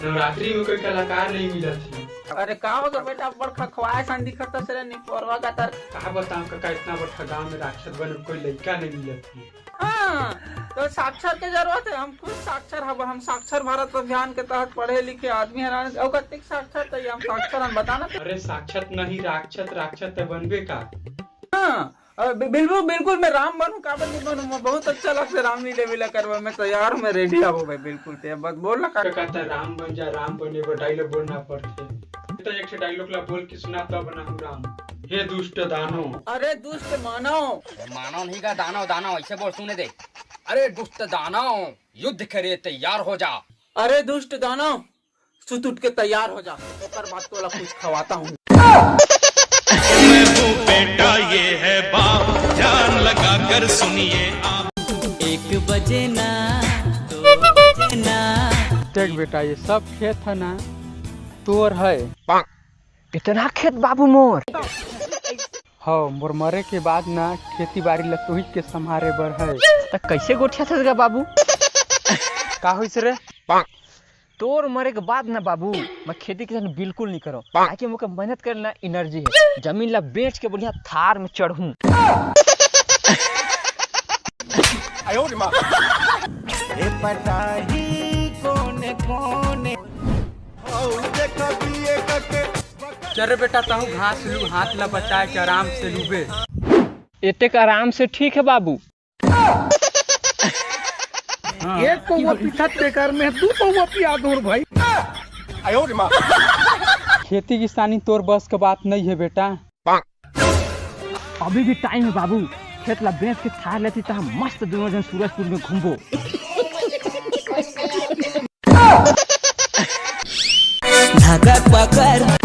नवरात्रि में कोई कलाकार नहीं मिला थी। अरे का हो गया बेटा, बड़का खवाए सन दिखता से नहीं परवा का तर। कहा बताऊं काका, इतना बड़ा गांव में राक्षस बने कोई लड़का नहीं मिला थी। हाँ, तो साक्षर के जरूरत है। हम खुद साक्षर हम साक्षर भारत अभियान के तहत पढ़े लिखे आदमी है। साक्षर तो हम साक्षर हम बताना। अरे साक्षात नहीं, राक्षस तो बनबे का। हाँ बिल्कुल बिल्कुल, मैं राम बनूं, काबर नहीं बनूं। मैं बहुत अच्छा लगता है राम लीला विला करवा। मैं तैयार हूँ, मैं रेडी हूँ भाई। बिल्कुल ते बस बोल ना कहता राम बन जा, राम बने वो डायलॉग बोलना पड़ते। तो एक डायलॉग ला बोल के सुना तब बना हूँ राम। हे दुष्ट दानव। अरे दुष्ट मानव, मानव नहीं का दानव, दानव ऐसे बोल, सुने दे। अरे दुष्ट दानव, युद्ध करे तैयार हो जा। अरे दुष्ट दानव, सुत उठ के तैयार हो जा। ओकर बात तो कुछ खवाता हूँ। बेटा ये है बाप, ध्यान लगा कर सुनिए आप। 1 बजे ना 2 बजे ना। देख बेटा, ये सब खेत है ना तोर है। इतना खेत बाबू मोर। हाँ, मोर मरे के बाद ना खेती बाड़ी लतोही के संभारे बर है। तो कैसे गोठिया था बाबू? का होइस रे? तोर मरे के बाद ना बाबू मैं खेती किसान बिल्कुल नहीं करो, ताकि मुझे मेहनत करना एनर्जी है। जमीन ला बेच के बढ़िया थार में चढ़ूं। चल बेटा, ताहू घास लू, हाथ ला बचाए के आराम से लूबे। इतने का आराम से ठीक है बाबू। हाँ। एक पौवा पीछा बेकार में, 2 पौवा पिया दूर भाई। खेती किसानी तोर बस के बात नहीं है बेटा। अभी भी टाइम है बाबू। खेत ला बेच के थार लेती तो हम मस्त दोनों जन सूरजपुर में घूमबो। धागा पकड़